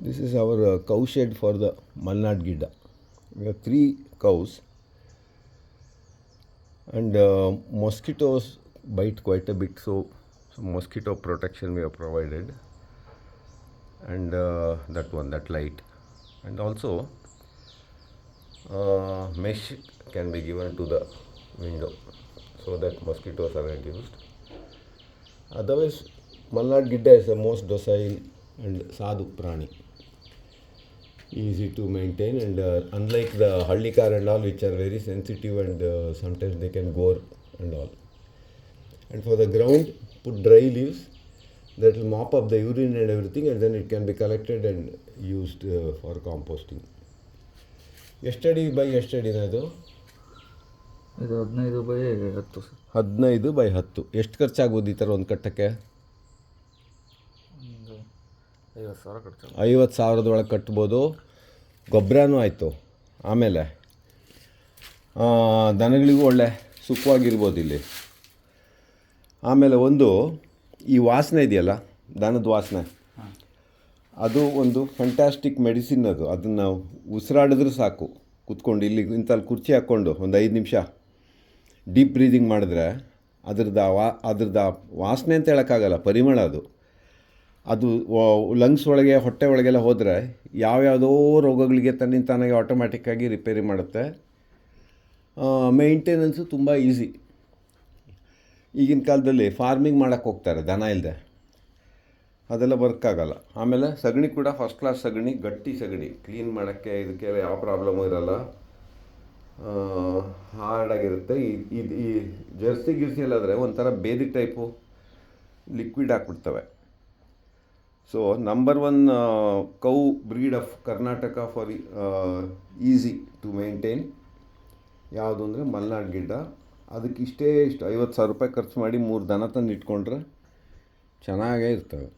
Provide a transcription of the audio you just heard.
This is our cow shed for the Malnad Gidda. We have 3 cows, and mosquitoes bite quite a bit, so mosquito protection we have provided, and that light, and also mesh can be given to the window so that mosquitoes are reduced. Otherwise, Malnad Gidda is the most docile and sadhu prani. Easy to maintain, and unlike the Hallikar and all, which are very sensitive and sometimes they can gore and all. And for the ground, put dry leaves that will mop up the urine and everything, and then it can be collected and used for composting. ಎಷ್ಟಡಿ by ಎಷ್ಟಡಿನ ಇದು? ಇದು 15x10 sir. 15x10. ಎಷ್ಟು ಖರ್ಚಾಗ್ಬೋದು ಈ ಥರ ಒಂದು ಕಟ್ಟಕ್ಕೆ? 50,000 ಖರ್ಚು. 50,000 ಕಟ್ಬೋದು. ಗೊಬ್ಬರನೂ ಆಯಿತು. ಆಮೇಲೆ ದನಗಳಿಗೂ ಒಳ್ಳೆ ಸುಖವಾಗಿರ್ಬೋದು ಇಲ್ಲಿ. ಆಮೇಲೆ ಒಂದು ಈ ವಾಸನೆ ಇದೆಯಲ್ಲ, ದನದ ವಾಸನೆ, ಅದು ಒಂದು ಫ್ಯಾಂಟಾಸ್ಟಿಕ್ ಮೆಡಿಸಿನ್. ಅದನ್ನು ಉಸಿರಾಡಿದ್ರೆ ಸಾಕು, ಕೂತ್ಕೊಂಡು ಇಲ್ಲಿ ಇಂಥಲ್ಲಿ ಕುರ್ಚಿ ಹಾಕ್ಕೊಂಡು ಒಂದು 5 ನಿಮಿಷ ಡೀಪ್ ಬ್ರೀದಿಂಗ್ ಮಾಡಿದ್ರೆ ಅದ್ರದ್ದು ವಾಸನೆ ಅಂತ ಹೇಳೋಕ್ಕಾಗಲ್ಲ, ಪರಿಮಳ ಅದು ಲಂಗ್ಸ್ ಒಳಗೆ, ಹೊಟ್ಟೆ ಒಳಗೆಲ್ಲ ಹೋದರೆ ಯಾವ್ಯಾವುದೋ ರೋಗಗಳಿಗೆ ತನ್ನಿಂತಾನಾಗೆ ಆಟೋಮ್ಯಾಟಿಕ್ಕಾಗಿ ರಿಪೇರಿ ಮಾಡುತ್ತೆ. ಮೇಂಟೆನೆನ್ಸು ತುಂಬ ಈಸಿ. ಈಗಿನ ಕಾಲದಲ್ಲಿ ಫಾರ್ಮಿಂಗ್ ಮಾಡೋಕ್ಕೆ ಹೋಗ್ತಾರೆ ದನ ಇಲ್ಲದೆ, ಅದೆಲ್ಲ ವರ್ಕ್ ಆಗೋಲ್ಲ. ಆಮೇಲೆ ಸಗಣಿ ಕೂಡ ಫಸ್ಟ್ ಕ್ಲಾಸ್ ಸಗಣಿ, ಗಟ್ಟಿ ಸಗಣಿ, ಕ್ಲೀನ್ ಮಾಡೋಕ್ಕೆ ಇದಕ್ಕೆಲ್ಲ ಯಾವ ಪ್ರಾಬ್ಲಮು ಇರೋಲ್ಲ, ಹಾರ್ಡಾಗಿರುತ್ತೆ. ಈ ಜರ್ಸಿ ಗಿರ್ಸಿಯಲ್ಲಾದರೆ ಒಂಥರ ಬೇದಿ ಟೈಪು ಲಿಕ್ವಿಡ್ ಹಾಕ್ಬಿಡ್ತವೆ. So number 1 cow breed of Karnataka for easy to maintain ಯಾವುದು ಅಂದರೆ ಮಲ್ನಾಡ್ ಗಿಡ್ಡ. ಅದಕ್ಕೆ ಇಷ್ಟು 50,000 ರೂಪಾಯಿ ಖರ್ಚು ಮಾಡಿ 3 ದನ ತಂದು ಇಟ್ಕೊಂಡ್ರೆ ಚೆನ್ನಾಗೇ ಇರ್ತವೆ.